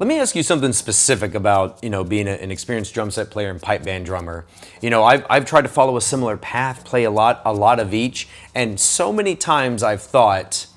Let me ask you something specific about, being an experienced drum set player and pipe band drummer. I've tried to follow a similar path, play a lot of each, and so many times I've thought,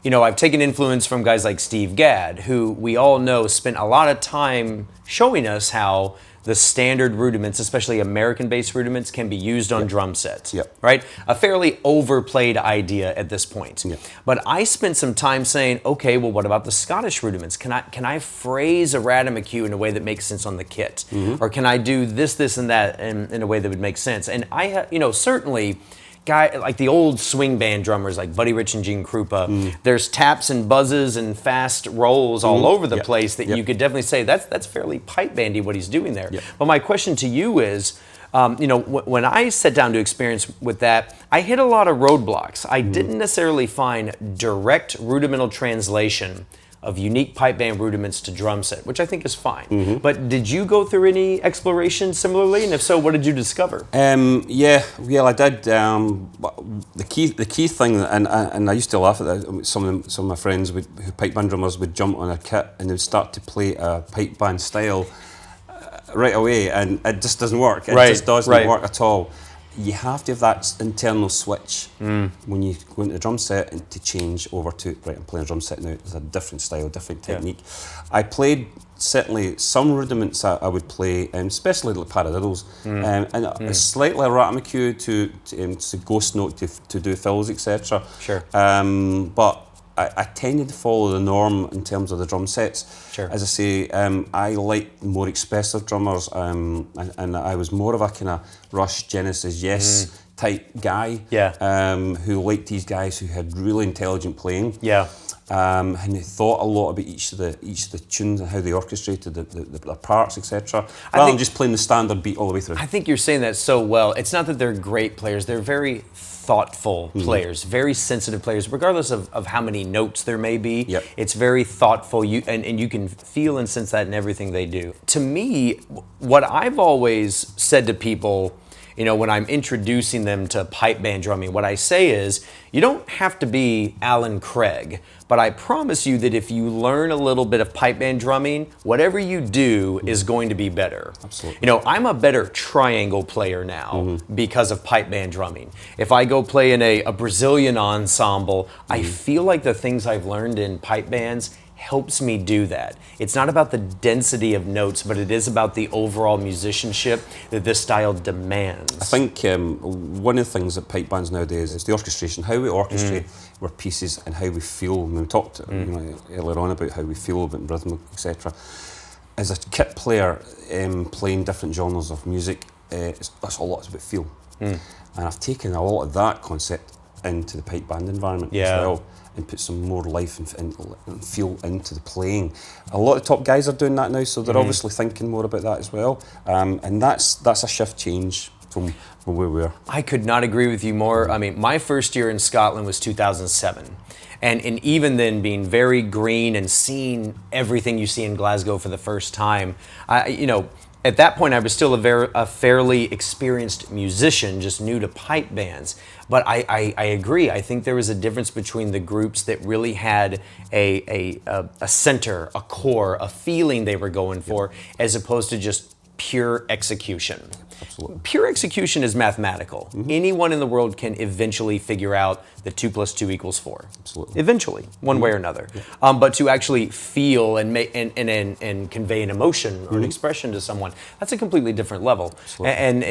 I've taken influence from guys like Steve Gadd, who we all know spent a lot of time showing us how the standard rudiments, especially American-based rudiments, can be used on drum sets, right? A fairly overplayed idea at this point. But I spent some time saying, okay, well, what about the Scottish rudiments? Can I phrase a Radimacue in a way that makes sense on the kit? Or can I do this, and that in a way that would make sense? And I, certainly, like the old swing band drummers like Buddy Rich and Gene Krupa, there's taps and buzzes and fast rolls all over the place that you could definitely say that's fairly pipe bandy what he's doing there. But my question to you is, when I sat down to experience with that, I hit a lot of roadblocks. I didn't necessarily find direct rudimental translation of unique pipe band rudiments to drum set, which I think is fine. But did you go through any exploration similarly? And if so, what did you discover? Yeah, I did. The key thing, and I used to laugh at that. Some of my friends who pipe band drummers would jump on a kit and they would start to play a pipe band style right away, and it just doesn't work. It just doesn't work at all. You have to have that internal switch when you go into the drum set and to change over to, right, I'm playing a drum set now, it's a different style, different technique. I played certainly some rudiments I would play, especially like paradiddles, and slightly a Radimacue to ghost note to do fills, etc. Sure. But I tended to follow the norm in terms of the drum sets. Sure. As I say, I like more expressive drummers, and I was more of a kind of Rush, Genesis, Yes type guy. Who liked these guys who had really intelligent playing. And they thought a lot about each of the tunes and how they orchestrated the parts, etc. Rather than just playing the standard beat all the way through. I think you're saying that so well. It's not that they're great players; they're very thoughtful players, very sensitive players, regardless of how many notes there may be. It's very thoughtful, and you can feel and sense that in everything they do. To me, what I've always said to people, when I'm introducing them to pipe band drumming, what I say is, you don't have to be Allan Craig, but I promise you that if you learn a little bit of pipe band drumming, whatever you do is going to be better. Absolutely. I'm a better triangle player now because of pipe band drumming. If I go play in a Brazilian ensemble, I feel like the things I've learned in pipe bands helps me do that. It's not about the density of notes, but it is about the overall musicianship that this style demands. I think one of the things that pipe bands nowadays is the orchestration, how we orchestrate our pieces and how we feel. When we talked earlier on about how we feel about rhythm, etc. As a kit player, playing different genres of music, that's a lot about feel. And I've taken a lot of that concept into the pipe band environment as well, and put some more life and feel into the playing. A lot of top guys are doing that now, so they're obviously thinking more about that as well. And that's a shift change from where we were. I could not agree with you more. I mean, my first year in Scotland was 2007. And even then, being very green and seeing everything you see in Glasgow for the first time, at that point, I was still a fairly experienced musician, just new to pipe bands. But I agree. I think there was a difference between the groups that really had a center, a core, a feeling they were going for, as opposed to just pure execution. Absolutely. Pure execution is mathematical. Anyone in the world can eventually figure out that 2 + 2 = 4. Absolutely. Eventually, one way or another. But to actually feel and convey an emotion or an expression to someone, that's a completely different level. And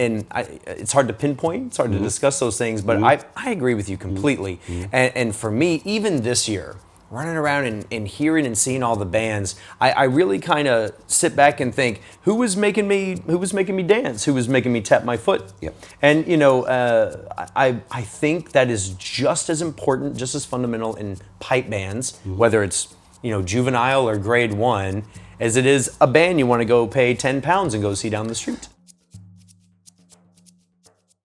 it's hard to pinpoint, it's hard to discuss those things, but I agree with you completely. And for me, even this year, running around and hearing and seeing all the bands, I really kind of sit back and think, who was making me dance? Who was making me tap my foot? And I think that is just as important, just as fundamental in pipe bands, whether it's juvenile or grade 1, as it is a band you want to go pay £10 and go see down the street.